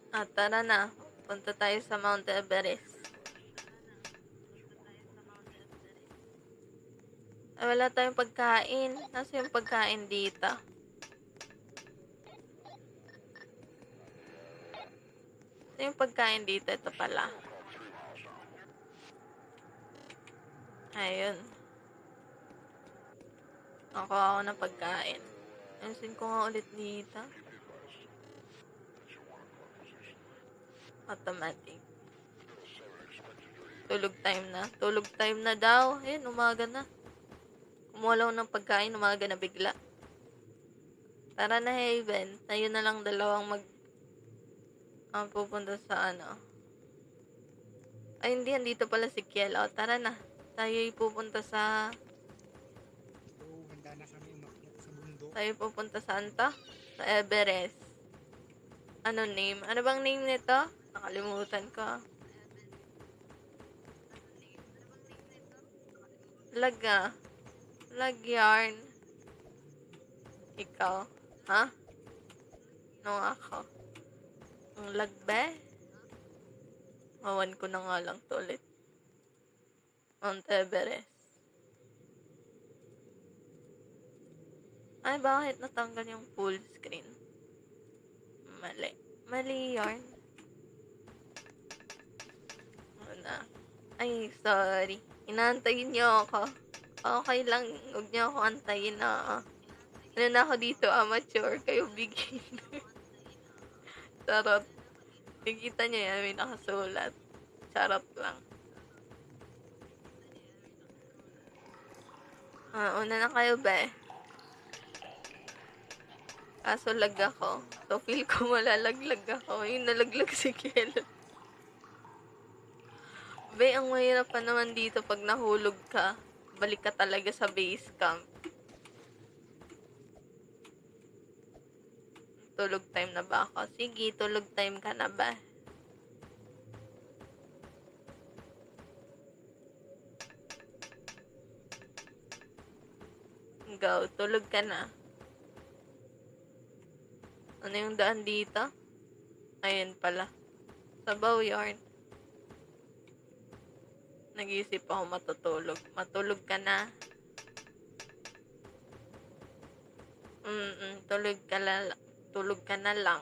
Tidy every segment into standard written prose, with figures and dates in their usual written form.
Tara na. Punta tayo sa Mount Everest. Ay, wala tayong pagkain. Nasa yung pagkain dito? Ito yung pagkain dito. Ito pala. Ayun. Nakuha ako ng pagkain. Ayusin ko nga ulit dito. Automatic. Tulog time na. Tulog time na daw. Ayun, umaga na. Kumulaw ng pagkain, umaga na bigla. Tara na, Haven. Tayo na lang dalawang pupunta sa ano. Ay, hindi. Andito pala si Kiel. O, tara na. Tayo pupunta sa... Handa na kami umakyat sa bundok. Tayo pupunta saan to? Sa Everest. Ano name? Ano bang name nito? Nakalimutan ko. Laga. Yarn. Ikaw. Ha? No, ako. Ang lagbe? Mawan ko na nga lang to ulit. Mount Everest. Ay, bakit natanggal yung full screen? Mali yarn. Ano? Ay, sorry. Inaantayin niyo ako. Okay lang. Huwag niyo ako antayin na. Ano na ako dito, amateur. Kayo beginner. Charot. Nakikita niyo yan, may nakasulat. Charot lang. Una na kayo, be. Kaso lag ako. So, feel ko malalaglag ako. Yung nalaglag si Kiel. Be, ang mahirap pa naman dito pag nahulog ka. Balik ka talaga sa base camp. Tulog time na ba ako? Sige, tulog time ka na ba? Go, tulog ka na. Ano yung daan dito? Ayun pala. Sabaw yarn. Nag-iisip ako matutulog. Matulog ka na. Tulog ka na lang.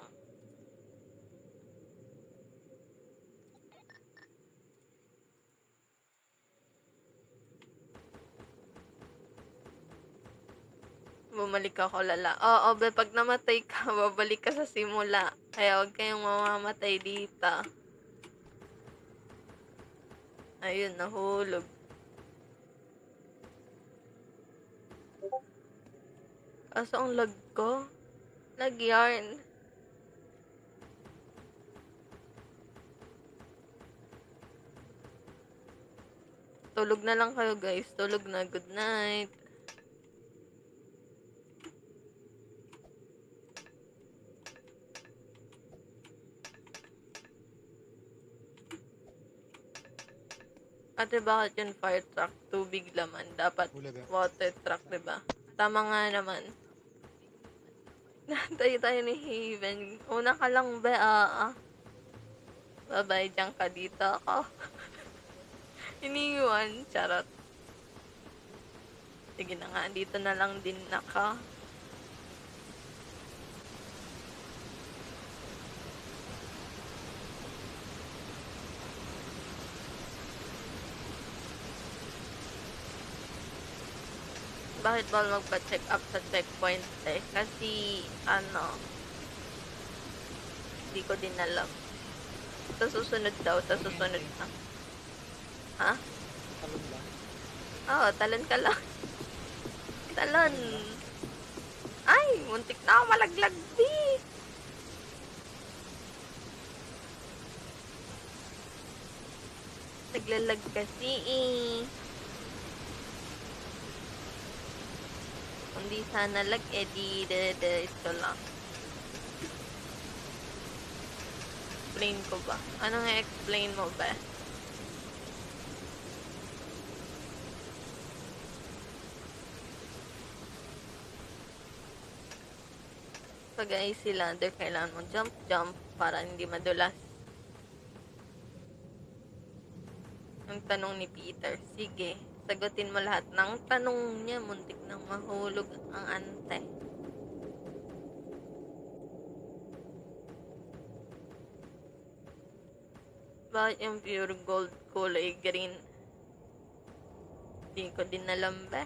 Bumalik ako lala. Oo, be, pag namatay ka, babalik ka sa simula. Kaya huwag kayong mamamatay dito. Ayun, nahulog. Kaso ang lag ko. Lag yarn. Tulog na lang kayo, guys. Tulog na. Good night. Ate, bakit yung fire truck? Tubig laman. Dapat water truck, diba? Tama nga naman. Nantay tayo ni Haven. Una ka lang ba? Bye-bye, dyan ka dito ako. Iniwan. Charot. Sige na nga, dito na lang din ako. Bakit bawal magpa-check up sa checkpoint eh? Kasi, hindi ko din alam. Sa susunod daw, sa susunod na. Ha? Talon lang. Oo, talon ka lang. Talon. Ay, muntik na ako malaglag, di. Naglalag kasi eh. Kung di sana lag, di ito lang. Explain ko ba? Ano nga explain mo ba? Pag-i-cylinder, kailangan mo jump, para hindi madulas. Ang tanong ni Peter. Sige, sagutin mo lahat ng tanong niya. Muntik nang mahulog ang ante. Bakit yung pure gold kulay green? Hindi ko din alam ba?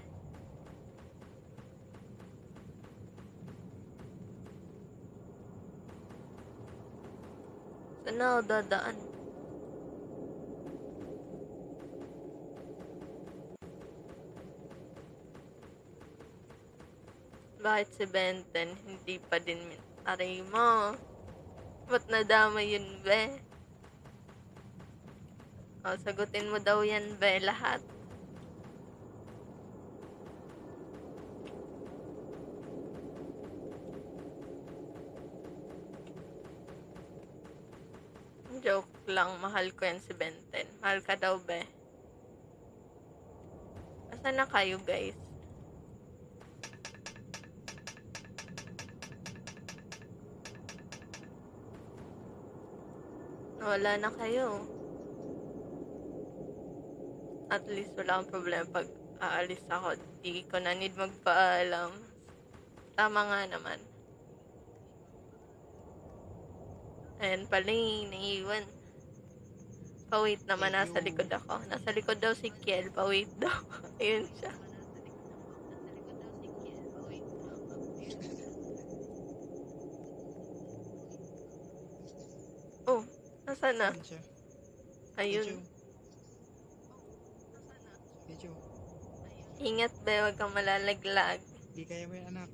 Saan ako dadaan? Bakit si Benten hindi pa din aray mo? Ba't nadama yun, be? O, sagutin mo daw yan, be, lahat. Joke lang, mahal ko yan si Benten. Mahal ka daw, be. Asan na kayo, guys? Wala na kayo. At least wala akong problema pag aalis ako. Di ko na need magpaalam. Tama nga naman. Ayan pala naiiwan. Pa-wait naman, nasa likod ako. Nasa likod daw si Kiel. Pa-wait daw. Ayun siya. Oh, nasaan na? Saan siya? Ayun. Medyo. Ingat, be. Huwag kang malalaglag. Di kaya mo yan, anak.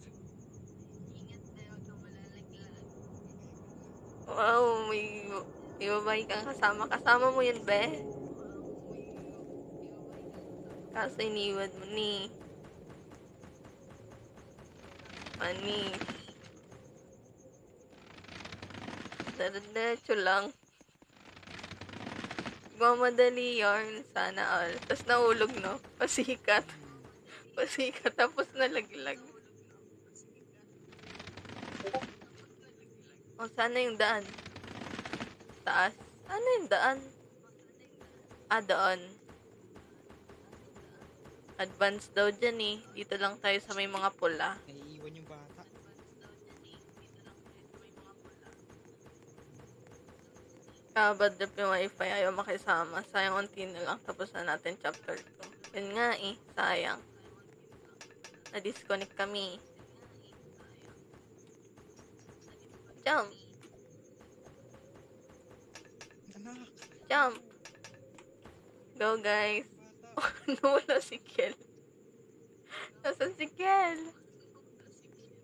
Wow, may babae kang kasama. Kasama mo yun, be. Kaso iniwan mo ni. Ani. Diretso lang. Mamadali yarn. Sana all. Tapos nahulog, no? Pasikat. Pasikat. Tapos nalaglag. O, sana yung daan? Taas? Ano yung daan? Ah, doon. Advance daw dyan eh. Dito lang tayo sa may mga pula. Naiiwan yung bata. Bad trip yung wifi. Ayaw makisama. Sayang unti na lang. Tapos na natin chapter 2. Yun nga eh. Sayang. Na-disconnect kami. Jump. Anak, Jump. Go, guys. bata. Nawala si Kel. Nasaan si Kel?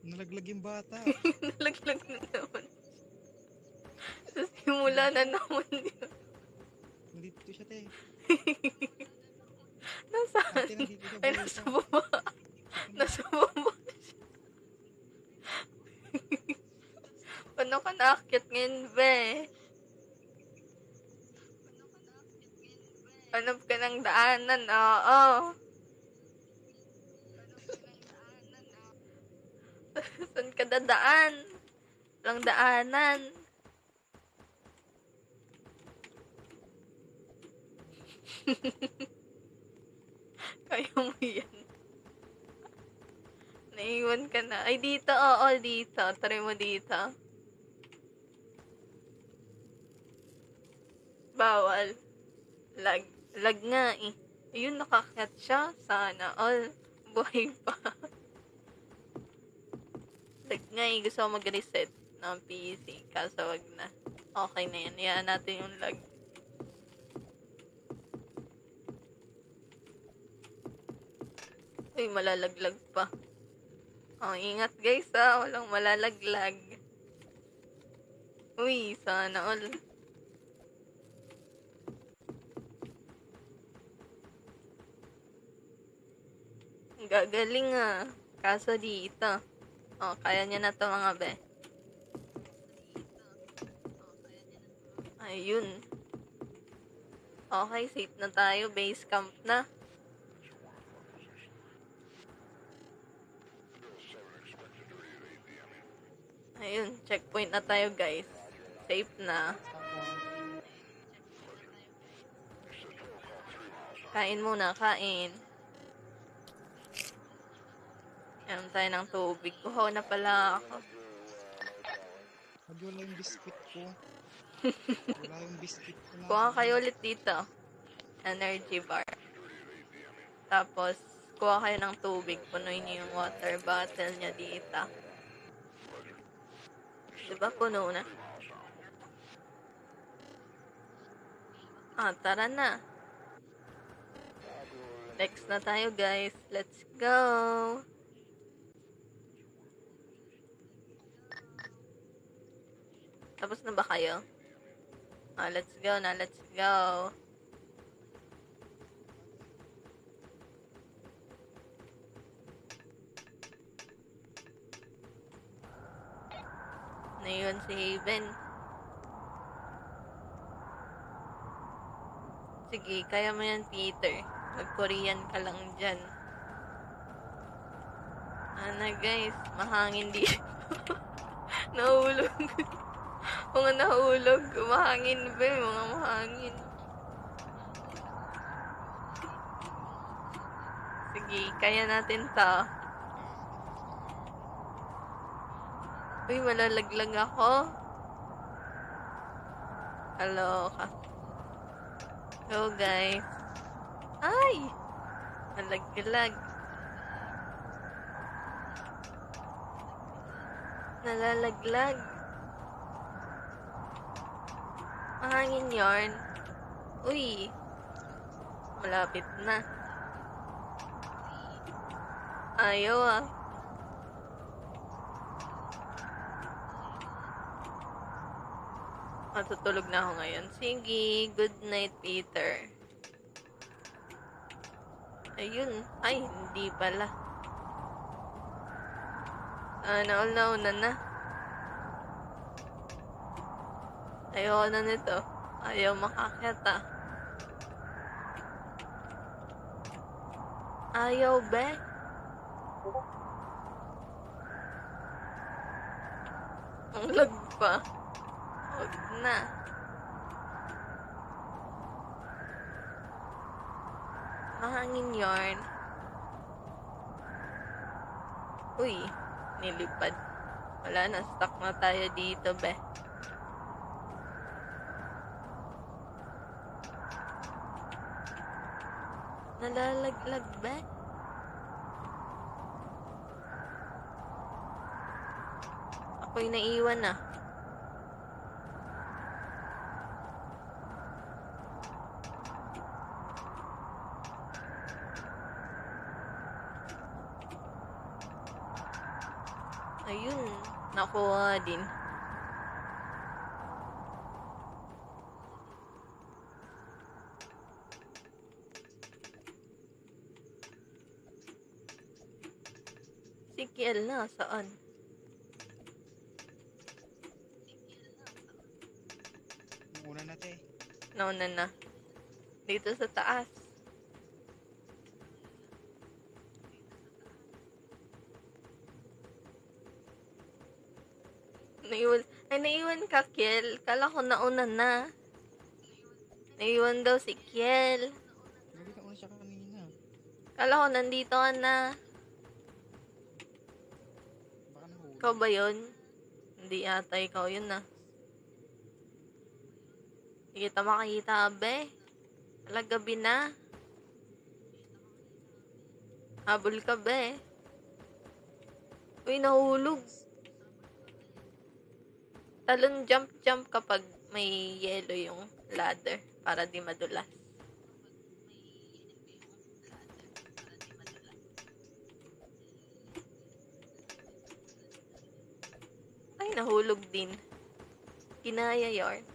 Nalaglag yung bata. Nalaglag na naman. Sa simula na naman yun. Nandito siya, te. Nasaan? Ate, nandito siya. Ay, buhay nasa pa. baba. Nasa baba siya. Paano ka naakyat ngayon, be? Hanap ka ng daanan, oo. Saan ka dadaan? Walang daanan. Kaya mo yan. Naiwan ka na. Ay, dito, oo, dito. Try mo dito. Bawal. Lag. Lag nga eh. Ayun, nakakyat siya. Sana all. Buhay pa. Lag nga eh. Gusto ko mag-reset ng PC. Kaso wag na. Okay na yan. Hayaan natin yung lag. Uy, malalaglag pa. Oh, ingat guys ha. Walang malalaglag. Uy, sana all. Gagaling ah. Kaso dito. Oh, kaya niya na to mga be. Ayun. Okay, safe na tayo. Base camp na. Ayun, checkpoint na tayo guys. Safe na. Kain muna, kain. Inom tayo ng tubig. Kuhaw na pala ako. Wala yung biscuit ko. Wala yung biscuit ko na. Kuha kayo ulit dito. Energy bar. Tapos, kuha kayo ng tubig. Punuin niyo yung water bottle niya dito. Diba puno na? Tara na. Next na tayo, guys. Let's go! Tapos na ba kayo? Let's go na. Let's go. Na yun si Haven. Sige, kaya mo yan, Peter. Mag-Korean ka lang dyan. Guys, mahangin dito. Nahulog. Mga nahulog. Mahangin ba? Mga mahangin. Sige, kaya natin to. Uy, malalaglag ako. Kaloka. Go, guys. Ay! Nalaglag. Nalalaglag. Mahangin yarn. Uy. Malapit na. Ayaw ah. Matutulog na ako ngayon. Sige. Good night, Peter. Ayun. Ay, hindi pala. Nauna na. Ayoko na nito. Ayaw makakyat ah. Ayaw ba? Ang lag pa. Huwag na. Mahangin yarn. Uy, nilipad. Wala na, stuck na tayo dito, be. Nalalaglag, be. Ako'y naiwan na. Ayun, nakuha din. Si Kiel na, saan? Una na, te. Nauna na. Dito sa taas. Naiwan ka, Kiel. Kala ko nauna na. Naiwan daw si Kiel. Nakita ko na siya kanina. Kala ko nandito ka na. Baka nahulog. Ikaw ba yun? Hindi ata ikaw yun na. Hindi kita makikita, abe. Gabi na. Habol ka, be. Uy, nahulog. Talon jump kapag may yellow yung ladder para di madulas. Ay, nahulog din. Kinaya yarn.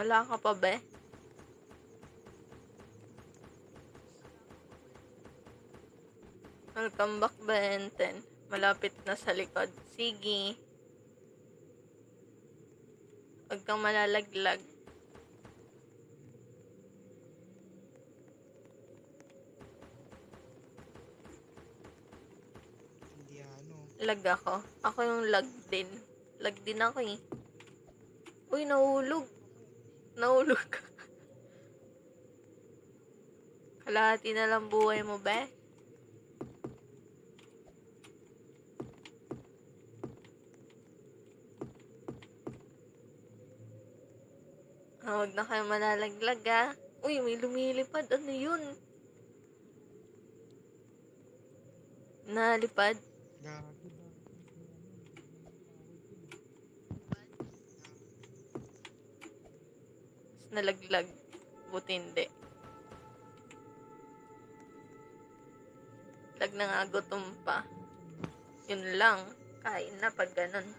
Wala ka pa, be? Welcome back, Benten. Malapit na sa likod. Sige. Huwag kang malalaglag. Hindi ano. Lag ako. Ako yung lag din. Lag din ako eh. Uy, nahulog. Nahulog ka. Kalahati na lang buhay mo, be. Huwag na kayo malalaglag, ah. Uy, may lumilipad. Ano yun? Nalipad? Gagi ba? Nalaglag. Buti hindi. Lag na nga, gutom pa. Yun lang. Kain na pag ganun.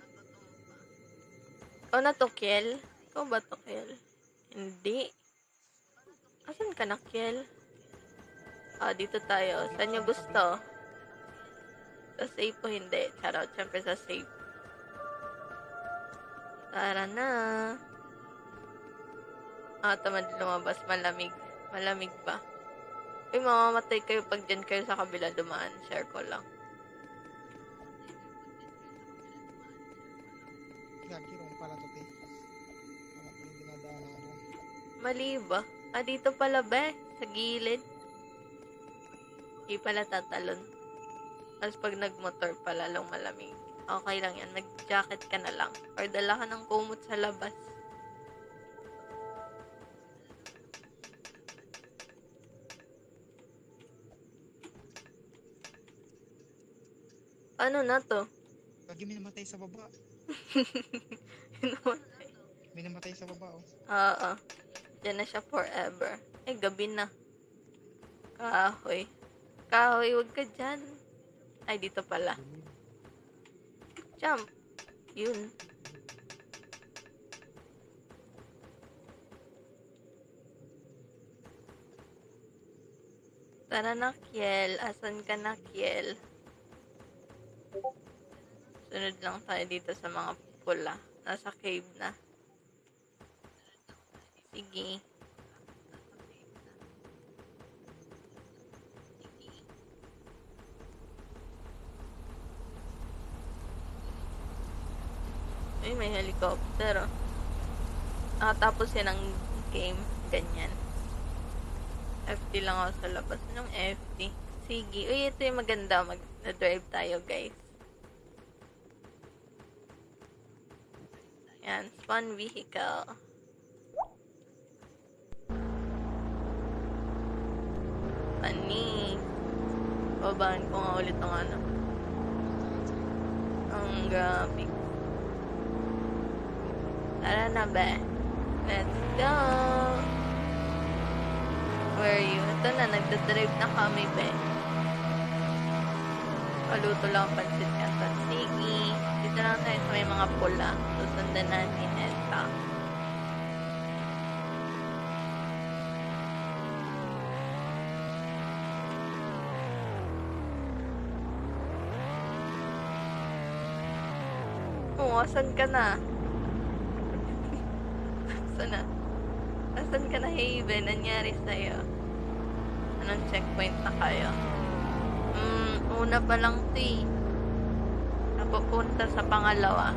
Ikaw na to, Kiel? Ikaw ba to, Kiel? Hindi. Asan ka na, Kiel? Dito tayo. Saan nyo gusto? Sa safe o hindi? Charot. Siyempre sa safe. Tara na. Tamad lumabas. Malamig. Malamig pa. Uy, mamamatay kayo pag dyan kayo sa kabila dumaan. Share ko lang. Gagi, wrong pala to, te. Wala ko yung dinadaanan ko. Mali ba? Dito pala ba? Sa gilid. Hindi pala tatalon. Tapos pag nagmotor pa, lalong malamig. Okay lang yan. Nag-jacket ka na lang. Or dala ka ng kumot sa labas. Ano na to? Gagi, may namatay sa baba. Hinumatay. May namatay sa baba, oh. Oo. Diyan na siya forever. Gabi na. Kahoy. Kahoy, huwag ka dyan. Ay, dito pala. Jump. Yun. Tara na, Kiel. Asan ka na, Kiel? Sunod lang tayo dito sa mga pula. Nasa cave na. Sige. Ay, may helicopter. Tapos yan ang game. Ganyan. FT lang ako sa labas. Anong FT? Sige. Uy, ito yung maganda. Mag-drive tayo, guys. Yan. Spawn vehicle. Pani. Babaan ko nga ulit ang ano. Ang graphic. Tara na ba? Let's go! Where are you? Ito na, nagdadrive na kami, be. Paluto lang ang pansit canton. Sige. Dito lang tayo sa may mga pula. Susundan natin ito. Asan ka na? Asan ka na, Haven? Nangyari sa'yo? Anong checkpoint na kayo? Una pa lang ito eh. Napupunta sa pangalawa.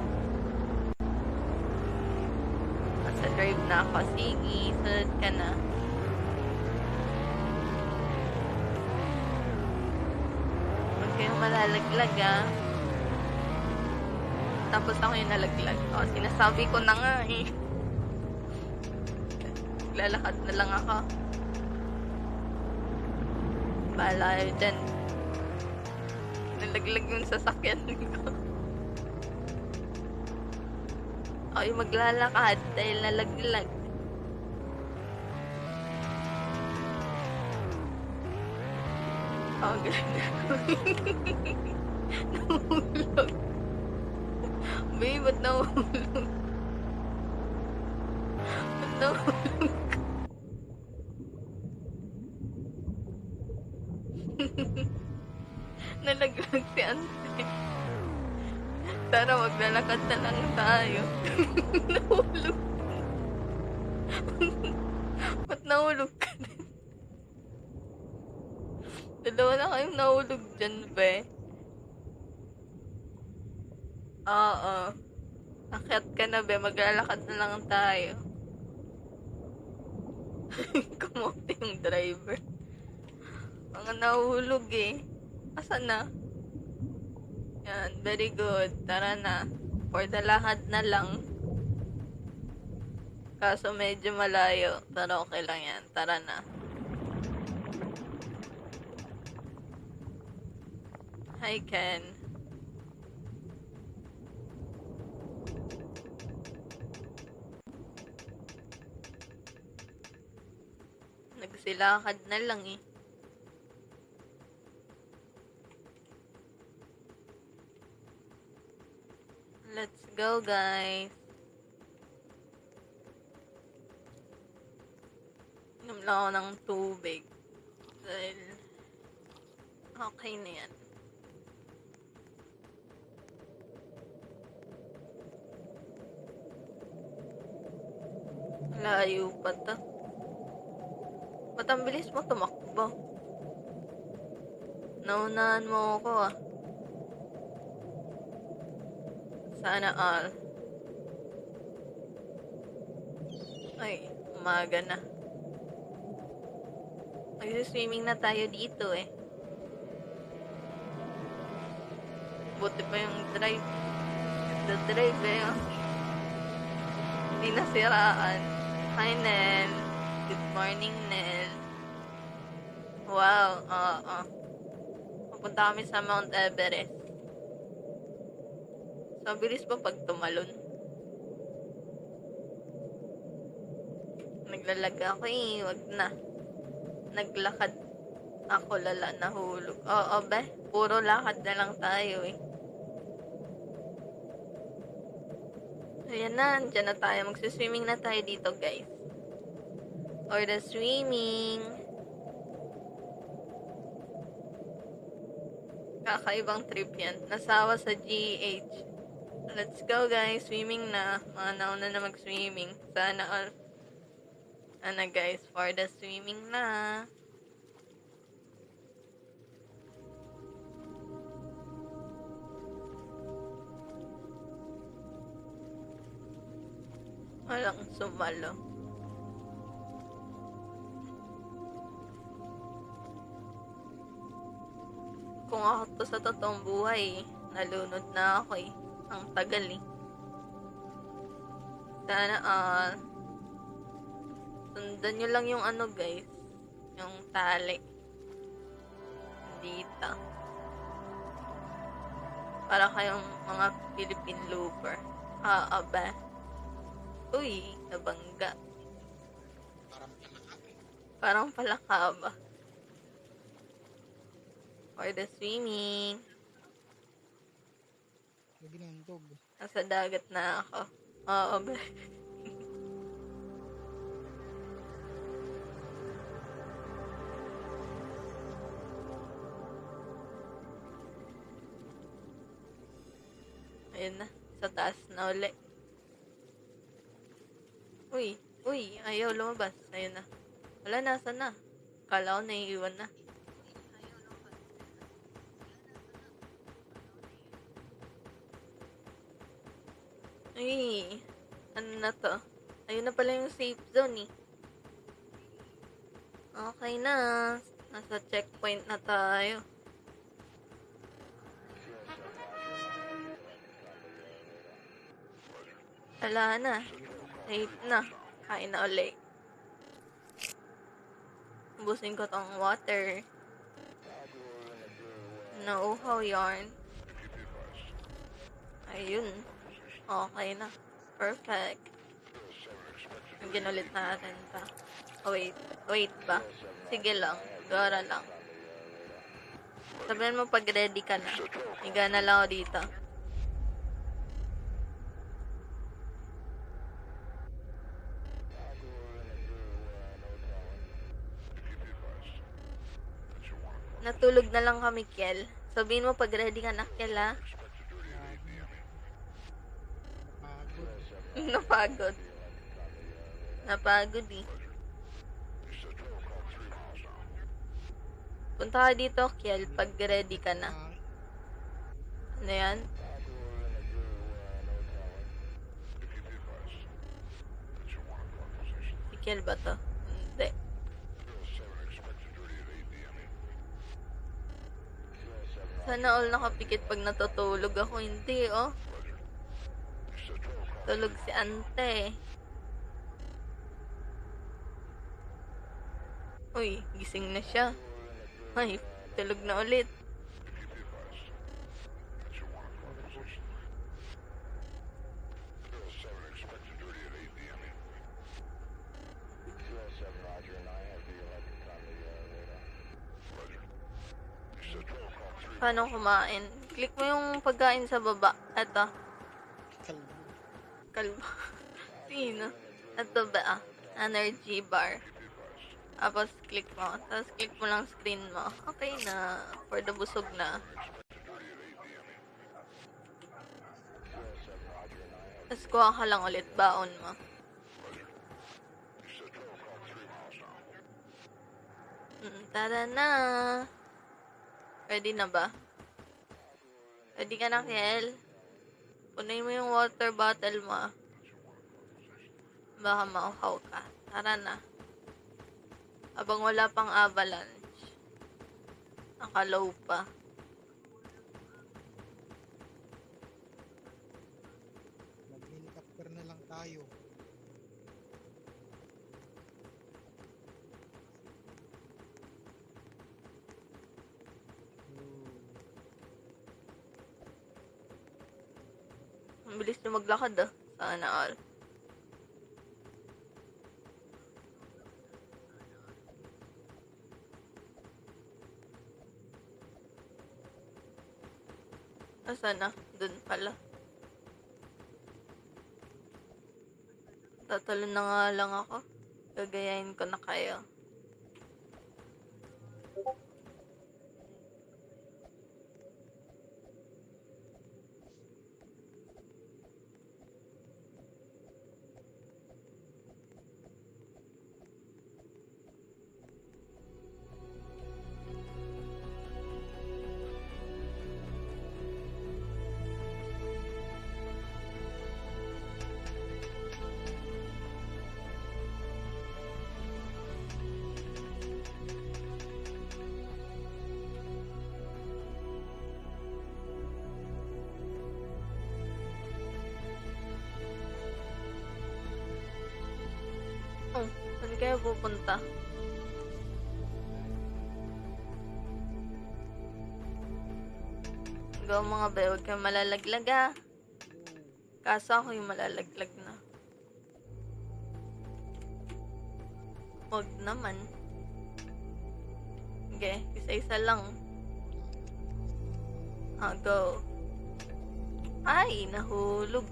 Nasa drive na ako. Sige, sunod ka na. Huwag kayong malalaglag ah. Tapos ako yung nalaglag. Sinasabi ko na nga eh. Lalakad na lang ako. Bahala kayo dyan. Nalaglag yung sasakyan ko. Ako yung maglalakad dahil nalaglag. Galing. Nahulog. Babe, ba't nahulog? Ba't nahulog? Nalaglag si Ante. Tara, maglalakad na lang tayo. Nahulog. Ba't nahulog ka din? Dalawa na kayong nahulog dyan, be. Oo. Akyat ka na, be. Maglalakad na lang tayo. Kumote yung driver. Mga nahulog eh. Asan na? Yan, very good. Tara na. For the lakad na lang. Kaso medyo malayo. Pero okay lang yan. Tara na. Hi, Ken. Nagsilakad na lang eh. Let's go, guys. Inom lang ako ng tubig. Dahil okay na yan. Layo pa to. Ba't ang bilis mo tumakbo? Naunahan mo ako ah. Sana all. Ay, umaga na. Mag-swimming na tayo dito eh. Buti pa yung drive. The drive eh. Oh. Hindi nasiraan. Hi, Nel. Good morning, Nel. Wow, oo. Pupunta kami sa Mount Everest. So, bilis pa pag tumalon. Naglalag ako eh. Wag na. Naglakad ako lala nahulog. Oo, be. Puro lakad na lang tayo eh. Ayan na. Diyan na tayo. Magsiswimming na tayo dito, guys. Or the swimming. Kakaibang trip yan. Nasawa sa GH. Let's go, guys. Swimming na. Mga nauna na mag-swimming. Sana all. Ano, guys, for the swimming na. Walang sumalo. Kung ako to sa totoong buhay, nalunod na ako eh. Ang tagal eh. Sana sundan nyo lang yung ano, guys. Yung tali. Dito. Para kayong mga Philippine looper. Ba? Uy, nabangga. Parang palaka ba? For the swimming. Ginantog. Nasa dagat na ako. Oo ba? Ayun na. Sa taas na uli. Uy, ayaw lumabas. Ayun na. Wala, nasa na. Kala ko naiiwan na. Ay, ano na to? Ayun na pala yung safe zone eh. Okay na. Nasa checkpoint na tayo. Wala na. Safe na. Kain na ulit. Ubusin ko tong water. Nauuhaw yarn. Ayun. Okay na. Perfect. Bigyan ulit natin pa. Oh, wait ba? Sige lang. Dora lang. Sabihin mo pag ready ka na. Higa na lang ako dito. Natulog na lang kami, Kiel. Sabihin mo pag ready ka na, Kel, ha? Napagod. Napagod. Napagod, eh. Punta ka dito, Kel, pag ready ka na. Ano yan? Si Kel ba to? Hindi. Sana all nakapikit pag natutulog ako. Hindi, oh. Tulog si ante. Uy, gising na siya. Ay, tulog na ulit. Paano kumain? Click mo yung pagkain sa baba. Eto. Kalbo. Kalbo. Sino? Ito ba? Energy bar. Tapos click mo. Tapos click mo lang screen mo. Okay na. For the busog na. Tapos kuha ka lang ulit. Baon mo. Tara na. Ready na ba? Ready ka na, Kel? Punuin mo yung water bottle mo. Baka mauhaw ka. Tara na. Habang wala pang avalanche. Nakalow pa. Mag-helicopter na lang tayo. Ang bilis na maglakad, ah. Sana all. Asan na? Dun pala. Tatalo na nga lang ako. Gagayahin ko na kayo. Oh, saan kayo pupunta? Go mga be, huwag kayong malalaglag, ah. Kaso ako yung malalaglag na. Huwag naman. Okay, isa-isa lang. Go. Ay, nahulog.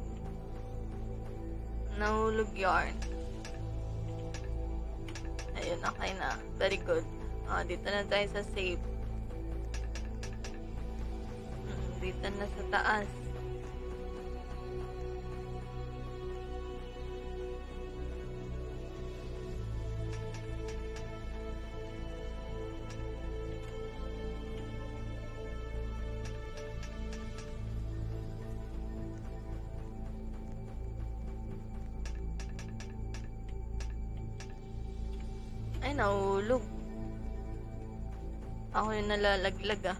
Nahulog yarn. Ayun, okay na. Very good. Dito na tayo sa safe. Dito na sa taas. Ay, nahulog. Ako yung nalalaglag, ah.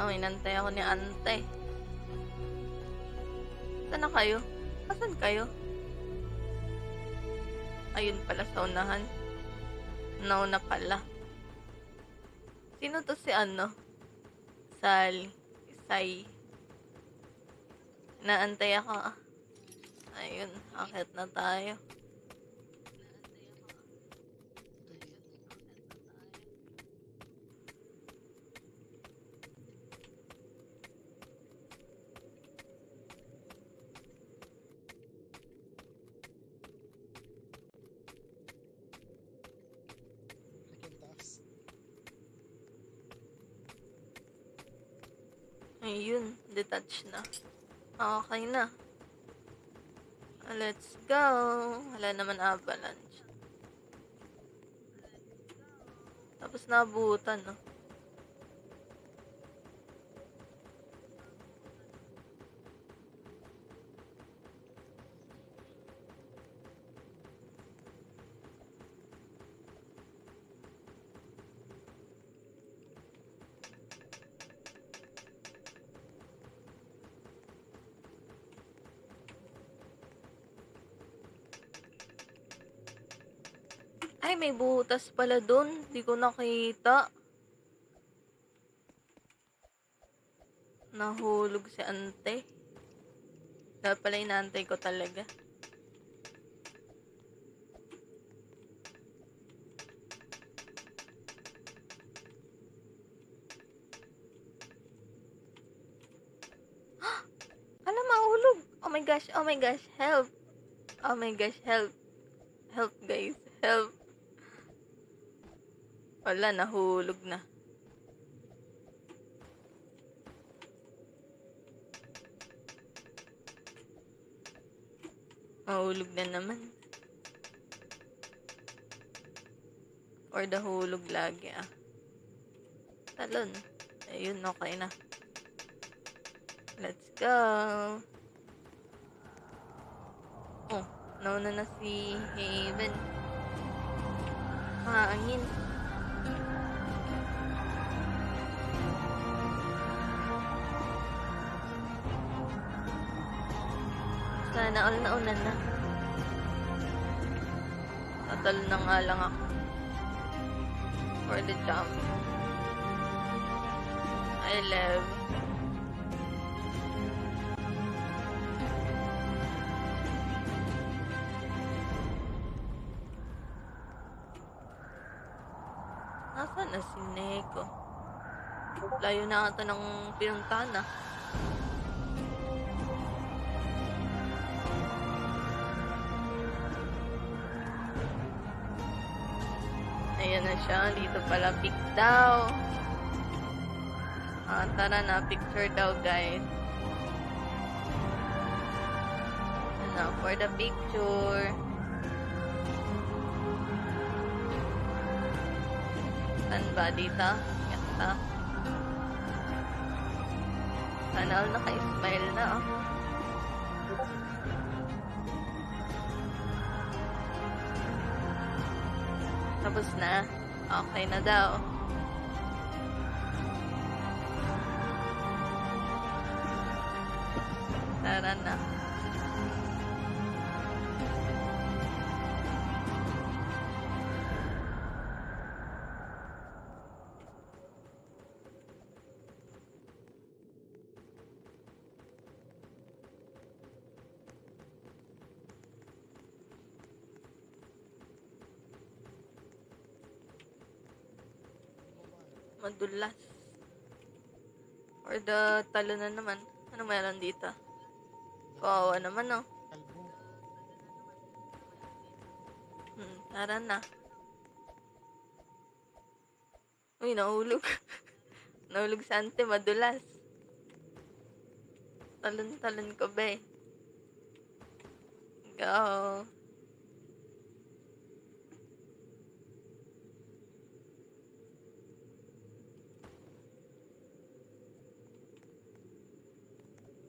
Inantay ako ni ante. Saan na kayo? Asan kayo? Ayun pala sa unahan. Nauna pala. Sino to si ano? Sally. Isay. Naantay ako, ah. Ayun, akit na tayo. Ayun, detach na. Okay na. Let's go. Wala naman avalanche. Tapos nabutan, no? Ay, may butas pala dun. Di ko nakita. Nahulog si ante. Dapat pala inaantay ko talaga. Alam, mahulog. Oh my gosh, oh my gosh, help. Oh my gosh, help. Help, guys, help. Wala, nahulog na. Mahulog na naman. Or nahulog lagi, ah. Talon. Ayun, okay na. Let's go. Oh, nauna na si Haven. Hangin. Sana all nauna na. Tatal na nga lang ako. For the jump. I love. Nasaan na si Neko? Layo na ata ng pinuntahan, ah. Ayan na siya. Dito pala pick daw. Tara na. Picture daw, guys. Ano, for the picture. Saan ba? Dito? Ganda. Sana all naka-smile na, oh. Tapos na. Okay na daw. Tara na. Madulas. Or the talo na naman. Ano meron dito? Kawawa naman, oh. Kalbo. Tara na. Uy, nahulog. Nahulog sa ante, madulas. Talon-talon ko, be. Go.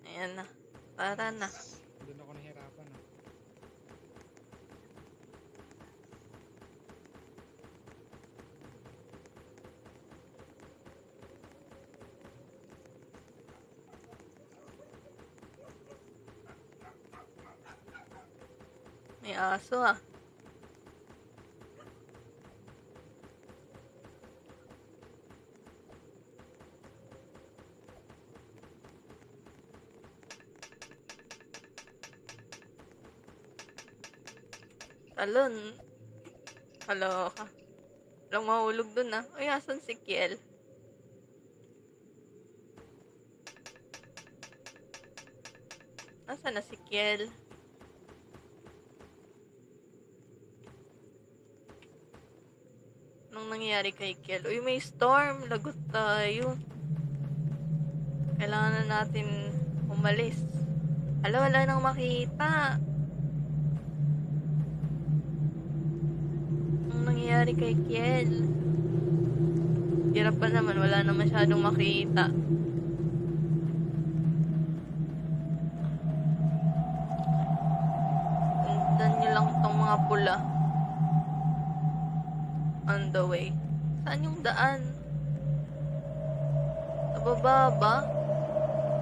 Ayan na. Tara na. Doon ako nahirapan, ah. May aso, ah. Talon. Kaloka. Walang mahulog dun, ah. Uy, asan si Kiel? Asan na si Kiel? Anong nangyayari kay Kiel? Uy, may storm. Lagot tayo. Kailangan na natin umalis. Hala, wala nang makita. Anong nangyayari kay Kiel? Hirap pa naman, wala na masyadong makita. Sundan nyo lang tong mga pula. On the way. Saan yung daan? Sa baba ba?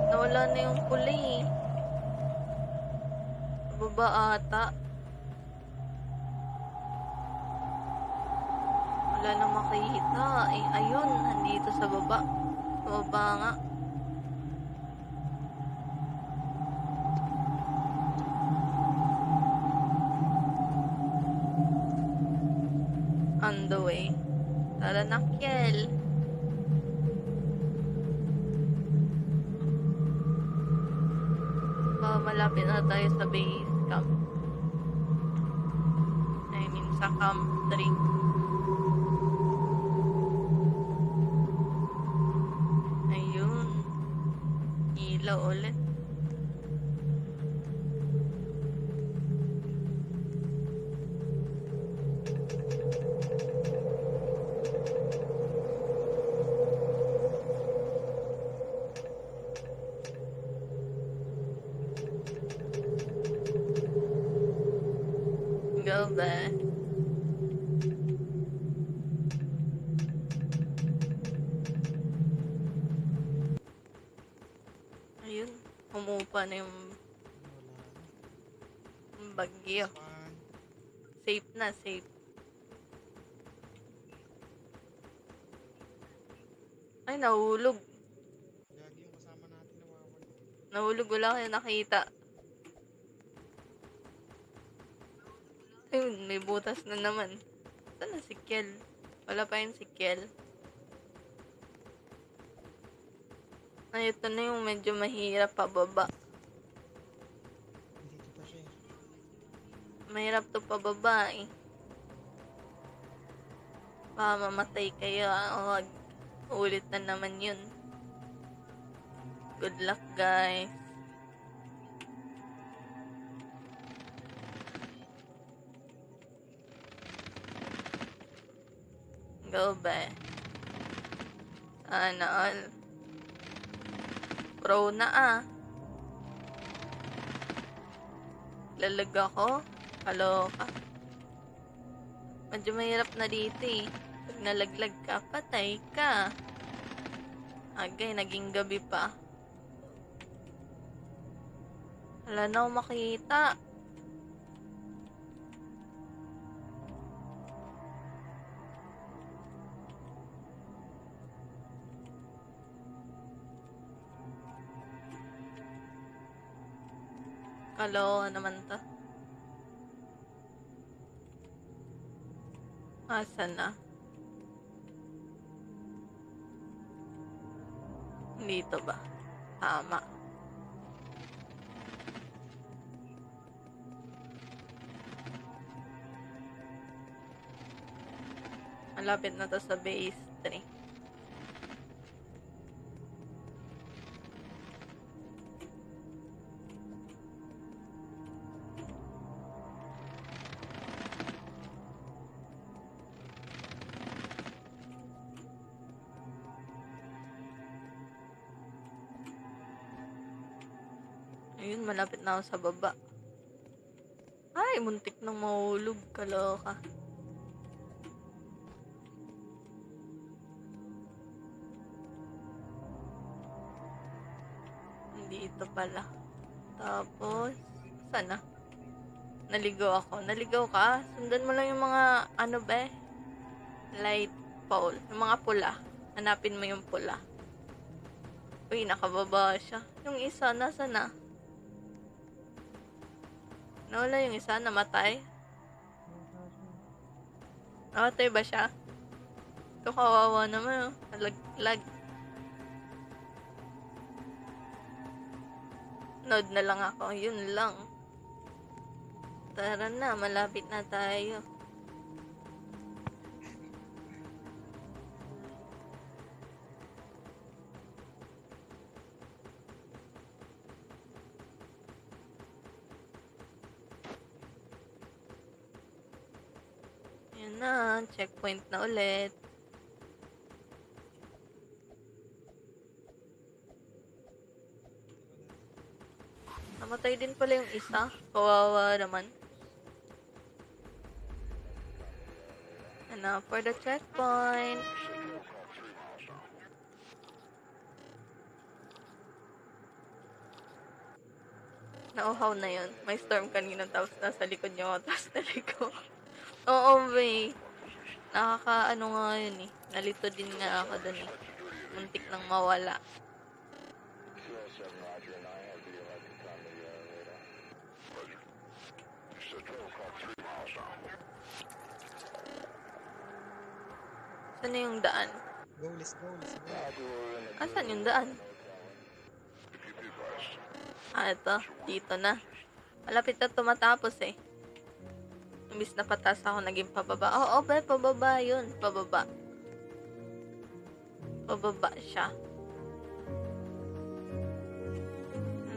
Nawala na yung pula eh. Sa baba ata. Wala na makita. Eh, ayun, nandito sa baba. Sa baba nga. On the way. Tara na, Kiel. Malapit na tayo sa base camp. I mean, sa camp 3. Ayun. Ilaw ulit. Go back. Ayun, humupa na yung bagyo. Safe na, safe. Ay, nahulog. Lagi yung kasama natin nawawala. Nahulog, wala kayo nakita. Ayun, may butas na naman. Saan na si Kiel? Wala pa yun si Kiel. Ay, ito na yung medyo mahirap pababa. Dito pa siya eh. Mahirap to pababa eh. Baka mamatay kayo. Wag. Ulit na naman yun. Good luck, guys. Go back. Sana all. Pro na ah. Lalag ako. Kaloka. Medyo mahirap na dito eh. Pag nalaglag ka, patay ka. Agay, naging gabi pa. Wala na akong makita. Kaloka naman to. Asan na? Dito ba? Tama. Malapit na to sa base 3. Ayun, malapit na ako sa baba. Ay, muntik nang mahulog. Kaloka. Dito pala. Tapos, sana? Naligaw ako. Naligaw ka? Sundan mo lang yung mga, ano ba? Light pole. Yung mga pula. Hanapin mo yung pula. Uy, nakababa siya. Yung isa, nasa na? Nawala yung isa, namatay. Namatay ba siya? Ito kawawa naman, oh. Lag. Nod na lang ako, yun lang. Tara na, malapit na tayo. na, checkpoint na ulit. Namatay din pala yung isa. Kawawa naman. And now for the checkpoint. Nauhaw na yun. May storm kanina tapos nasa likod niyo ako tapos naliko. Oo, may. Nakakaano nga yun eh. Nalito din nga ako dun eh. Muntik nang mawala. Saan na yung daan? Go, let's go, let's go. Asan yung daan? Ito. Dito na. Malapit na tumatapos eh. Imbis na patas ako, naging pababa. Oo, be, pababa yun. Pababa. Pababa siya.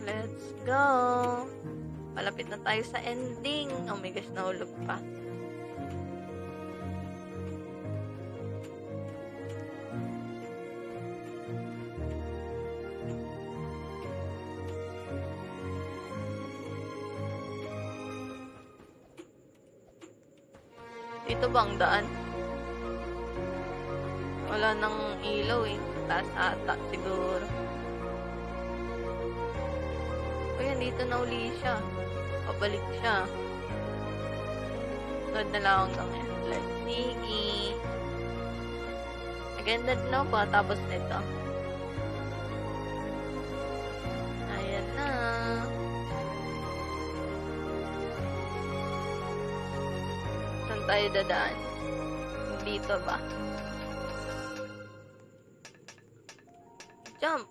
Let's go. Malapit na tayo sa ending. Oh my gosh, nahulog pa. Dito ba ang daan? Wala nang ilaw eh. Taas ata siguro. O yan, dito na uli siya. Pabalik siya. Sunod na lang hanggang endless. Sige. Maganda din ako tapos nito. Ayan na. Saan tayo dadaan? Dito ba? Jump!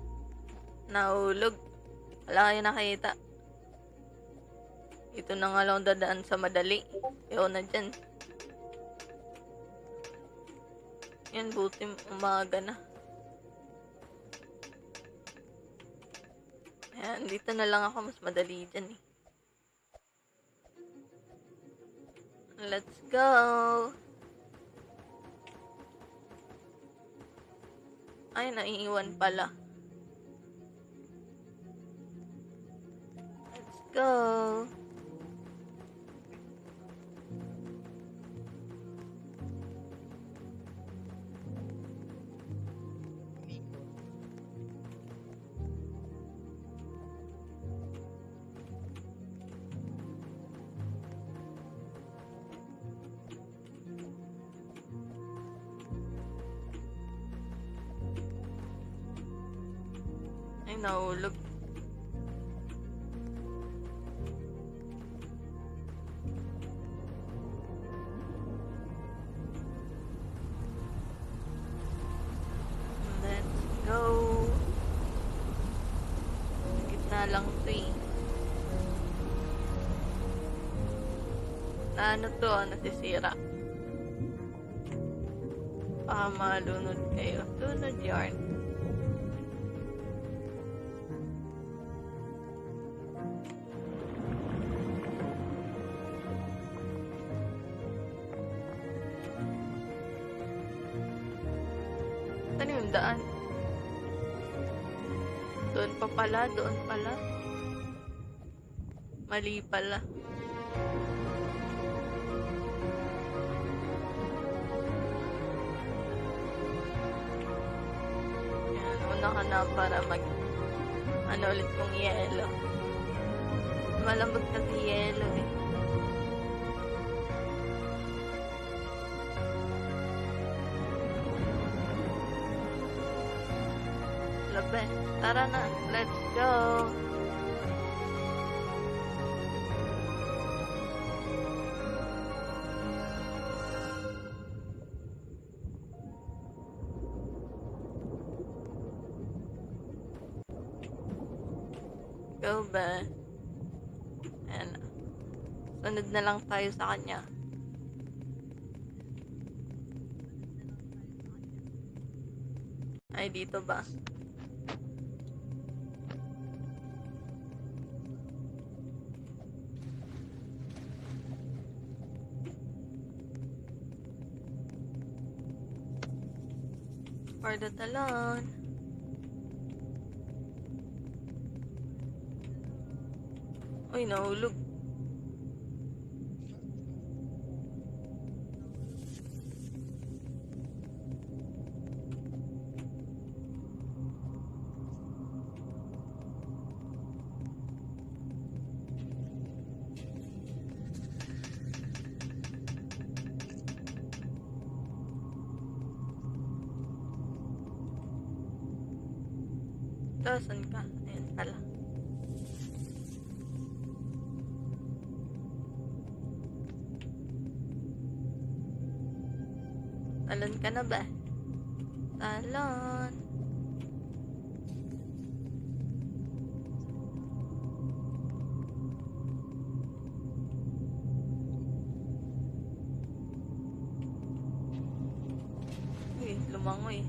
Nahulog. Wala kayo nakita. Ito na nga lang dadaan sa madali. Ayaw na dyan. Yan, buti umaga na. Ayan, dito na lang ako. Mas madali dyan eh. Let's go! Ay, naiiwan pala. Let's go! Umikot. Ay, nahulog. Let's go. Gitna lang to eh. Na ano to, nasisira. Baka malunod kayo. Lunod yarn. Saan yung daan? Doon pa pala, doon pala. Mali pala. Yan, una ka na para ano ulit kong yelo. Malambot kasi yelo eh. Labi. Tara na. Let's go. Go ba? Ayan. Sunod na lang tayo sa kanya. Ay, dito ba? for the talon. Uy, nahulog. Saan ka? Ayan pala. Talon ka na ba? Talon. Uy, lumangoy.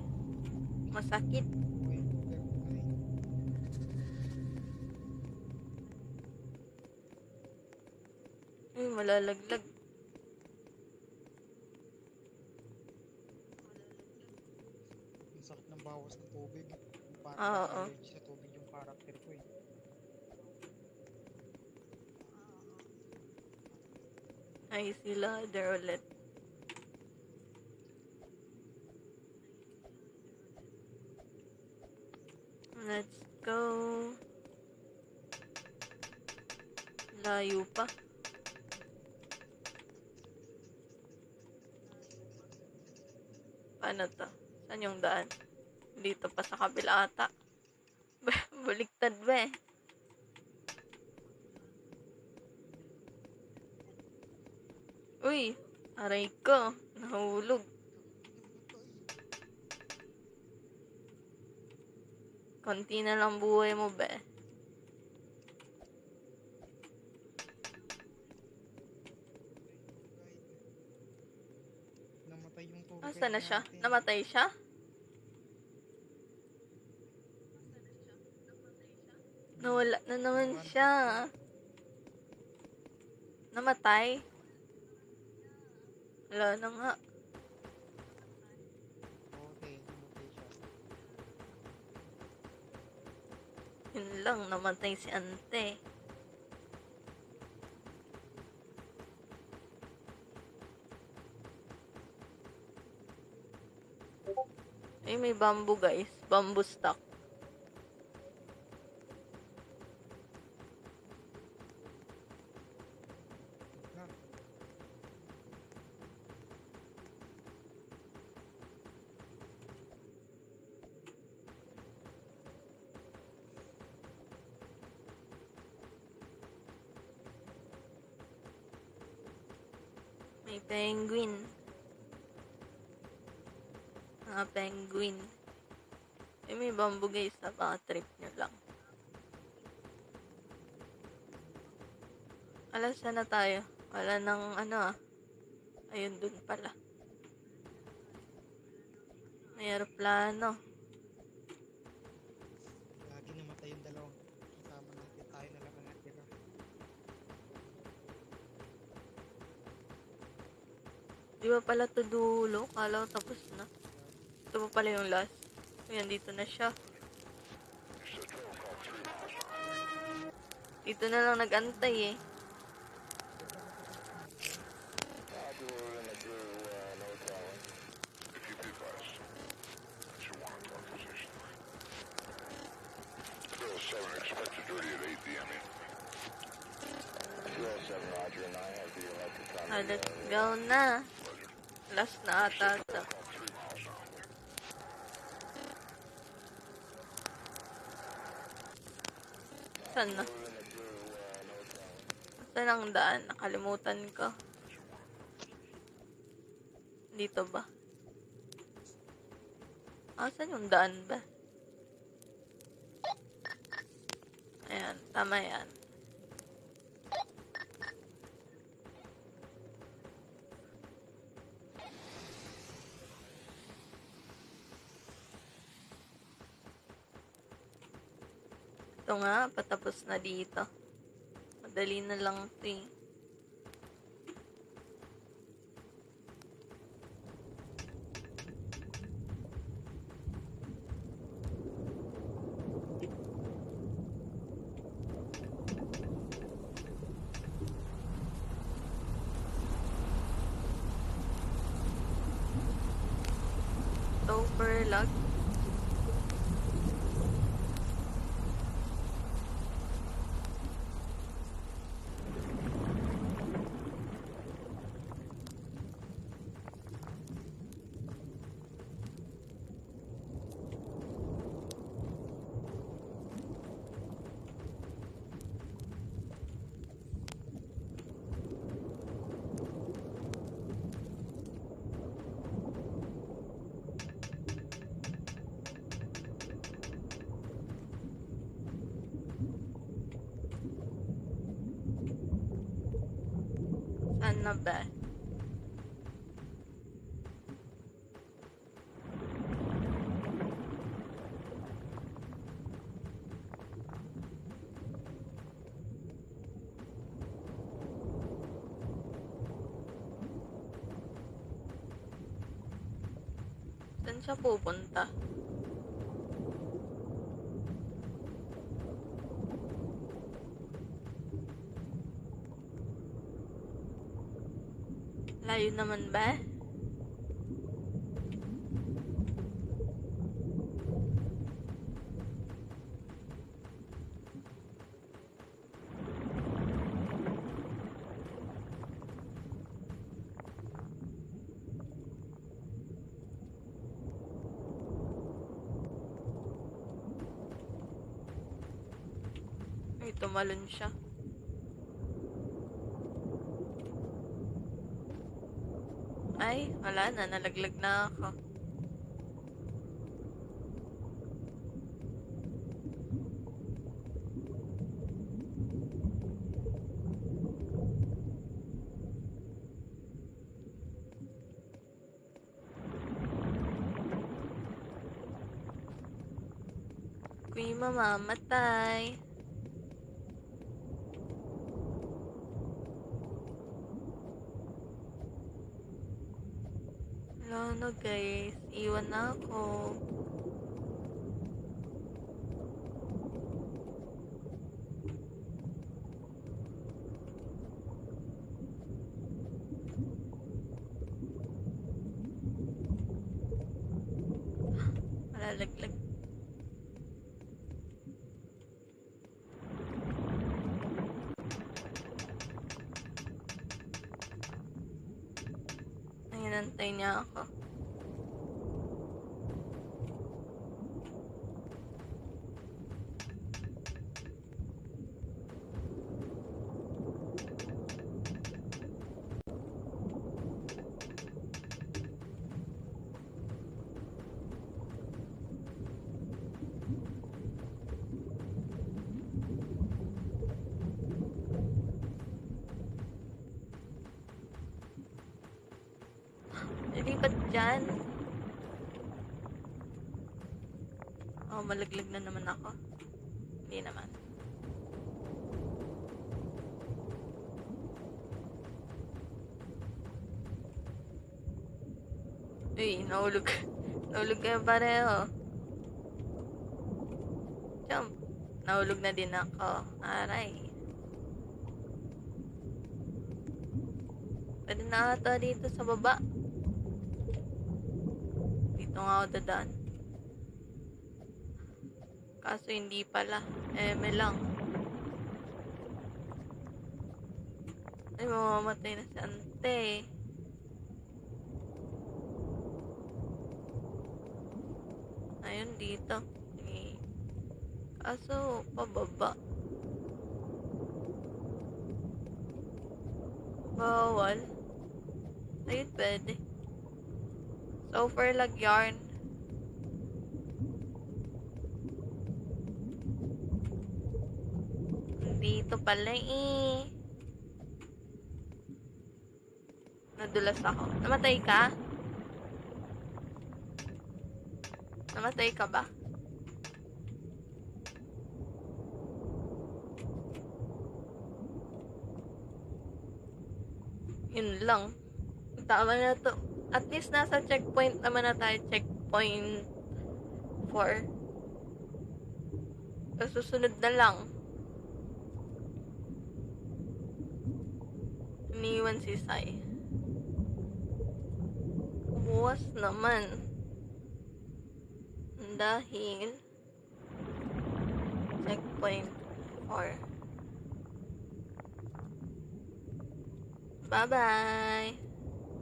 Masakit. Uy, malalaglag. Ang sakit ng bawas ng tubig. Parang Oo. allergy sa tubig yung character ko eh. Ay, sila. They're ulit. Let's go. Layo pa. Paano to? Saan yung daan? Dito pa sa kabila ata. Baliktad ba eh? Uy, aray ko. Nahulog. Konti na lang buhay mo ba eh? Namatay yung tubig. Asa na siya? Namatay siya? Nawala na naman siya. Namatay? Wala na nga. Okay, namatay siya. Yun lang, namatay si Ante. Ay, may bamboo guys. Bamboo stock. Na, May penguin. Mga penguin. Ay, may bamboo guys. Napaka-trip nyo lang. Alas, saan na tayo? Wala nang ano ah. Ayun, dun pala. May aeroplano. lagi namatay yung dalawang kasama natin. Tayo na lang ang natira. Di ba pala to dulo? Kala ko tapos na. Ito pa pala yung last. Ayan, dito na siya. Dito na lang nag-antay eh. Let's go na. Last na ata ito. Saan na? Saan ang daan? Nakalimutan ko. Dito ba? Saan yung daan ba? Ayan, tama yan. Ito nga, patapos na dito. Madali na lang ito eh. Super lag. Saan na ba? Saan siya pupunta? Layo naman ba? Ay, tumalon siya. Ay, wala na. Nalaglag na ako. Ako'y mamamatay. Wala na guys. Iwan na ako. Malalaglag. Hinantay niya ako. Lipat dyan. Oh, malaglag na naman ako. Hindi naman. Uy, nahulog. Nahulog kayo pareho. Jump. Nahulog na din ako. Aray. Pwede na ata dito sa baba. Dito nga ako dadaan. Kaso hindi pala. Eme lang. Ay, mamamatay na si Ante. Ayun, dito. Kaso, pababa. Bawal. Ayun, pwede. Super lag yarn. Dito pala eh. Nadulas ako. Namatay ka? Namatay ka ba? Yun lang. Tama na to. At least nasa checkpoint naman na tayo. Checkpoint 4. Susunod na lang. Iniwan si Sai. Buwas naman. Dahil checkpoint 4. Bye-bye!